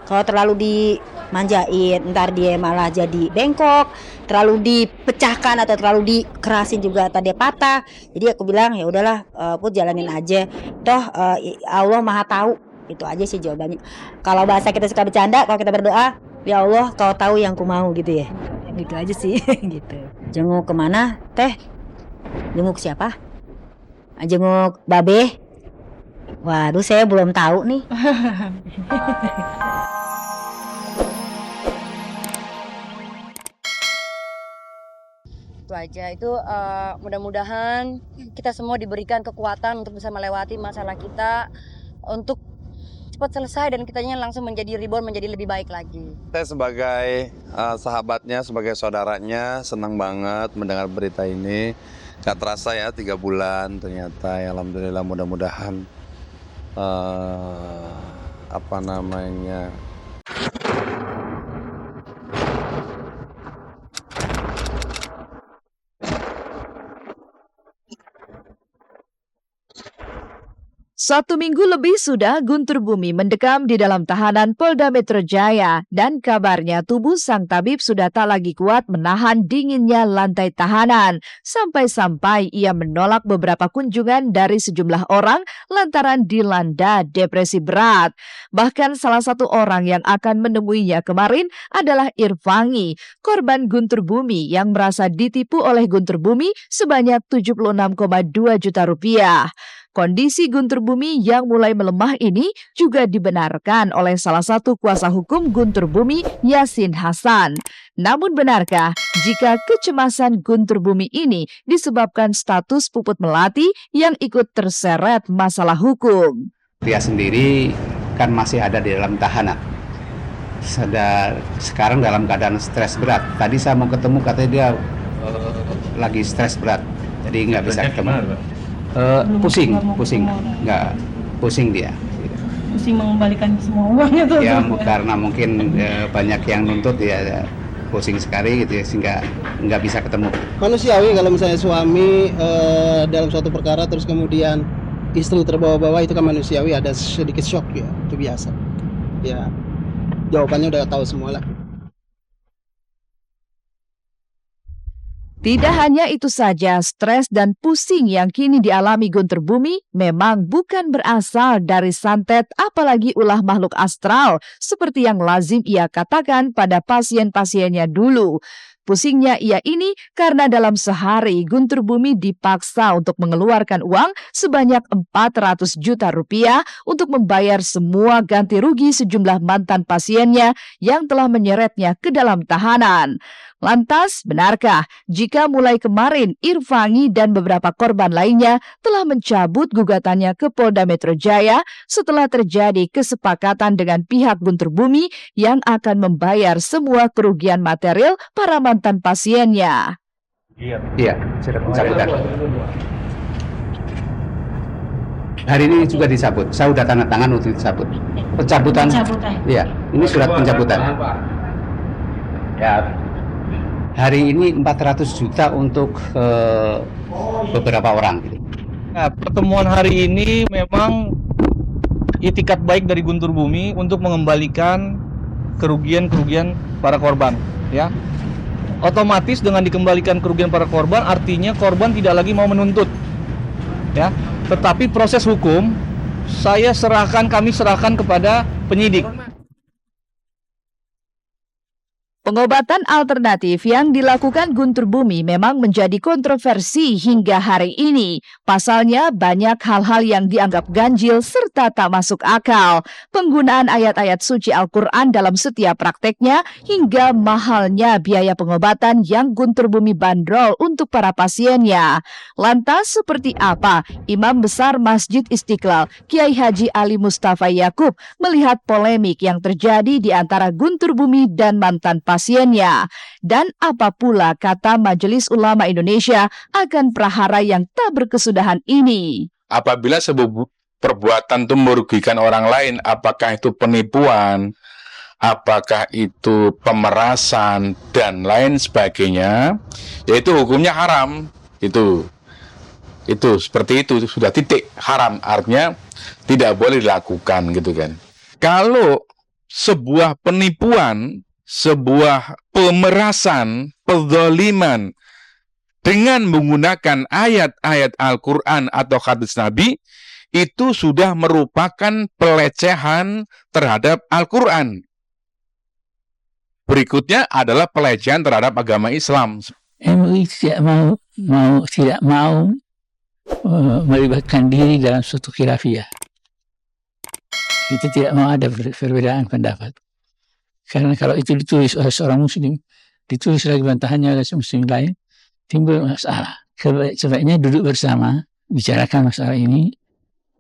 Kalau terlalu dimanjain, ntar dia malah jadi bengkok, terlalu dipecahkan atau terlalu dikerasin juga tadi patah. Jadi aku bilang ya udahlah, Put jalanin aja. Toh Allah Maha tahu. Itu aja sih jawabannya. Kalau bahasa kita suka bercanda, kalau kita berdoa, ya Allah kau tahu yang ku mau gitu ya. Gitu aja sih gitu. Jenguk kemana teh? Jenguk siapa? Jenguk Babe. Waduh saya belum tahu nih. Itu aja itu mudah-mudahan kita semua diberikan kekuatan untuk bisa melewati masalah kita untuk cepat selesai dan kitanya langsung menjadi reborn, menjadi lebih baik lagi. Saya sebagai sahabatnya, sebagai saudaranya senang banget mendengar berita ini. Gak terasa ya 3 bulan ternyata ya, alhamdulillah mudah-mudahan apa namanya. Satu minggu lebih sudah Guntur Bumi mendekam di dalam tahanan Polda Metro Jaya dan kabarnya tubuh sang tabib sudah tak lagi kuat menahan dinginnya lantai tahanan. Sampai-sampai ia menolak beberapa kunjungan dari sejumlah orang lantaran dilanda depresi berat. Bahkan salah satu orang yang akan menemuinya kemarin adalah Irfangi, korban Guntur Bumi yang merasa ditipu oleh Guntur Bumi sebanyak 76,2 juta rupiah. Kondisi Guntur Bumi yang mulai melemah ini juga dibenarkan oleh salah satu kuasa hukum Guntur Bumi, Yasin Hasan. Namun benarkah jika kecemasan Guntur Bumi ini disebabkan status Puput Melati yang ikut terseret masalah hukum? Dia sendiri kan masih ada di dalam tahanan. Sekarang dalam keadaan stres berat. Tadi saya mau ketemu katanya dia lagi stres berat, jadi nggak bisa ketemu. Pusing, nggak pusing dia. Pusing mengembalikan semua uangnya tuh. Ya karena mungkin banyak yang nuntut ya, pusing sekali gitu ya, sehingga nggak bisa ketemu. Manusiawi kalau misalnya suami dalam suatu perkara terus kemudian istri terbawa-bawa, itu kan manusiawi, ada sedikit shock ya, itu biasa. Ya jawabannya udah tahu semua lah. Tidak hanya itu saja, stres dan pusing yang kini dialami Guntur Bumi memang bukan berasal dari santet apalagi ulah makhluk astral seperti yang lazim ia katakan pada pasien-pasiennya dulu. Pusingnya ia ini karena dalam sehari Guntur Bumi dipaksa untuk mengeluarkan uang sebanyak 400 juta rupiah untuk membayar semua ganti rugi sejumlah mantan pasiennya yang telah menyeretnya ke dalam tahanan. Lantas, benarkah jika mulai kemarin Irfangi dan beberapa korban lainnya telah mencabut gugatannya ke Polda Metro Jaya setelah terjadi kesepakatan dengan pihak Guntur Bumi yang akan membayar semua kerugian material para mantan pasiennya? Iya, sudah pencabutan. Hari ini juga dicabut. Saya sudah tanda tangan untuk dicabut. Pencabutan. Iya, ini surat pencabutan. Ya. Hari ini 400 juta untuk beberapa orang. Nah, pertemuan hari ini memang itikat baik dari Guntur Bumi untuk mengembalikan kerugian-kerugian para korban, ya. Otomatis dengan dikembalikan kerugian para korban artinya korban tidak lagi mau menuntut, ya. Tetapi proses hukum kami serahkan kepada penyidik. Pengobatan alternatif yang dilakukan Guntur Bumi memang menjadi kontroversi hingga hari ini. Pasalnya banyak hal-hal yang dianggap ganjil serta tak masuk akal. Penggunaan ayat-ayat suci Al-Quran dalam setiap prakteknya hingga mahalnya biaya pengobatan yang Guntur Bumi bandrol untuk para pasiennya. Lantas seperti apa Imam Besar Masjid Istiqlal, Kiai Haji Ali Mustafa Yakub melihat polemik yang terjadi di antara Guntur Bumi dan mantan pasiennya? Dan apa pula kata Majelis Ulama Indonesia akan prahara yang tak berkesudahan ini? Apabila sebuah perbuatan itu merugikan orang lain, apakah itu penipuan, apakah itu pemerasan, dan lain sebagainya, yaitu hukumnya haram. Itu seperti itu, sudah titik haram, artinya tidak boleh dilakukan gitu kan. Kalau sebuah penipuan, sebuah pemerasan, pedzaliman dengan menggunakan ayat-ayat Al-Quran atau hadis Nabi, itu sudah merupakan pelecehan terhadap Al-Quran. Berikutnya adalah pelecehan terhadap agama Islam. MUI tidak mau melibatkan diri dalam suatu khilafiyah. Kita tidak mau ada perbedaan pendapat. Karena kalau itu ditulis oleh seorang muslim, ditulis lagi bantahannya oleh muslim lain, timbul masalah. Sebaiknya duduk bersama, bicarakan masalah ini,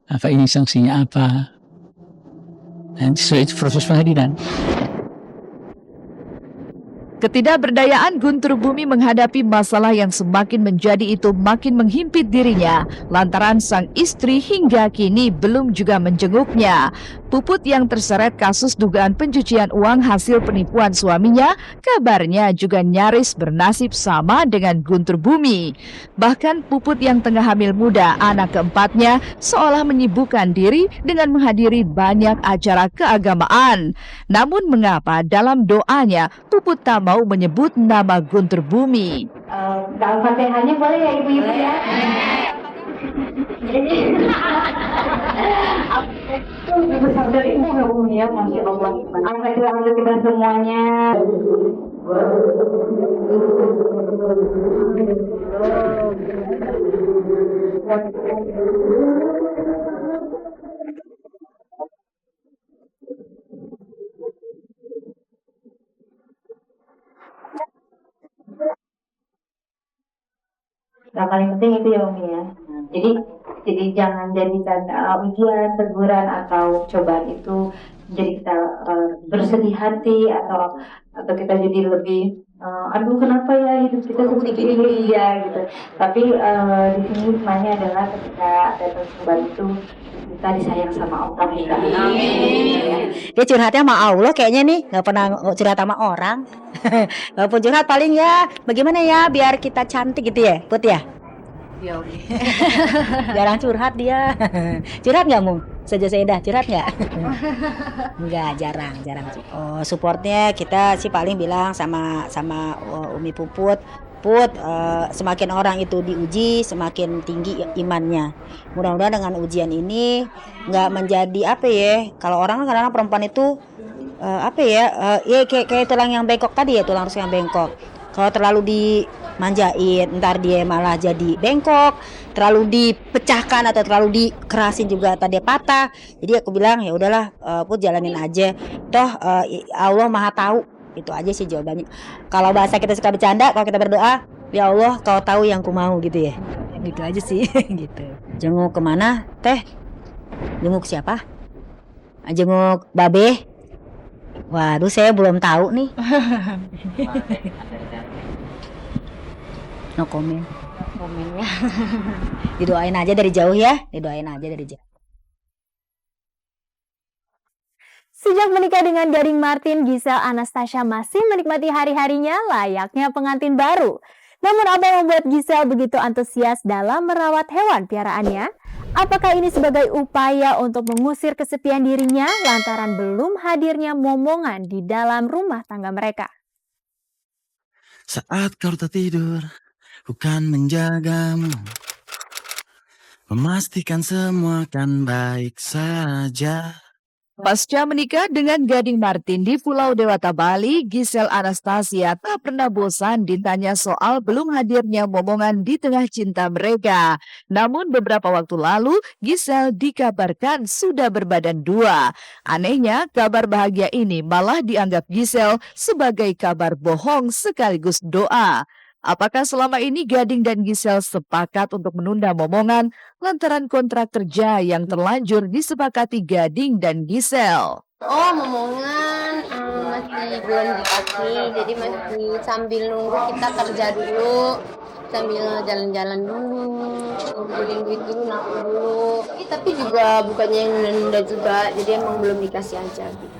apa ini sanksinya apa. Dan sesuai itu proses pengadilan. Ketidakberdayaan Guntur Bumi menghadapi masalah yang semakin menjadi itu makin menghimpit dirinya lantaran sang istri hingga kini belum juga menjenguknya. Puput yang terseret kasus dugaan pencucian uang hasil penipuan suaminya kabarnya juga nyaris bernasib sama dengan Guntur Bumi. Bahkan Puput yang tengah hamil muda anak keempatnya seolah menyibukkan diri dengan menghadiri banyak acara keagamaan. Namun mengapa dalam doanya Puput tak mau menyebut nama Guntur Bumi? Al-Fatihahnya boleh ya ibu-ibu ya? Besar dari ibu ya Bumi ya, Masya Allah. Alhamdulillah untuk kita semuanya. Yang paling penting itu ya Umi ya. Jadi jangan jadikan ujian, teguran atau cobaan itu jadi kita bersedih hati atau kita jadi lebih aduh kenapa ya hidup kita seperti ini ya gitu. Tapi di sini hikmahnya adalah ketika ada cobaan itu kita disayang sama Allah kita. Dia curhatnya sama Allah kayaknya nih, nggak pernah curhat sama orang. Walaupun curhat paling ya bagaimana ya biar kita cantik gitu ya, Put ya. Ya udah. Jarang curhat dia. Curhat nggak Mu? Sedah curhat nggak? Nggak, jarang. Oh, supportnya kita sih paling bilang sama Umi Puput. Semakin orang itu diuji, semakin tinggi imannya. Mudah-mudahan dengan ujian ini nggak menjadi apa ya? Kalau orang kan kadang-kadang perempuan itu kayak tulang yang bengkok tadi ya, tulang rusuk yang bengkok. Kalau terlalu dimanjain, ntar dia malah jadi bengkok. Terlalu dipecahkan atau terlalu dikerasin juga ntar dia patah. Jadi aku bilang ya udahlah, Put jalanin aja. Toh Allah Maha tahu. Itu aja sih jawabannya. Kalau bahasa kita suka bercanda, kalau kita berdoa, ya Allah kau tahu yang ku mau gitu ya. Gitu aja sih. Gitu. Jenguk kemana Teh? Jenguk siapa? Jenguk Babe. Waduh saya belum tahu nih. No comment. Komennya. Didoain aja dari jauh ya. Didoain aja dari jauh. Sejak menikah dengan Gading Martin, Giselle Anastasia masih menikmati hari-harinya layaknya pengantin baru. Namun apa yang membuat Giselle begitu antusias dalam merawat hewan piaraannya? Apakah ini sebagai upaya untuk mengusir kesepian dirinya lantaran belum hadirnya momongan di dalam rumah tangga mereka? Saat kau tertidur, bukan menjagamu, memastikan semua akan baik saja. Pasca menikah dengan Gading Martin di Pulau Dewata, Bali, Giselle Anastasia tak pernah bosan ditanya soal belum hadirnya momongan di tengah cinta mereka. Namun beberapa waktu lalu, Giselle dikabarkan sudah berbadan dua. Anehnya, kabar bahagia ini malah dianggap Giselle sebagai kabar bohong sekaligus doa. Apakah selama ini Gading dan Giselle sepakat untuk menunda momongan lantaran kontrak kerja yang terlanjur disepakati Gading dan Giselle? Oh, momongan masih belum dikasih, jadi masih sambil nunggu kita kerja dulu, sambil jalan-jalan dulu, ngumpulin duit dulu, nabung dulu. Tapi juga bukannya yang nunda juga, jadi emang belum dikasih aja gitu.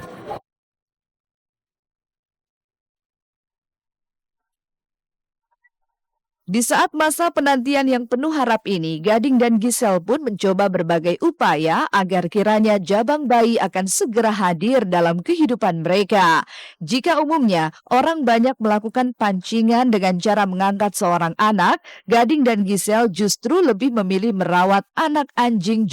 Di saat masa penantian yang penuh harap ini, Gading dan Gisel pun mencoba berbagai upaya agar kiranya jabang bayi akan segera hadir dalam kehidupan mereka. Jika umumnya orang banyak melakukan pancingan dengan cara mengangkat seorang anak, Gading dan Gisel justru lebih memilih merawat anak anjing.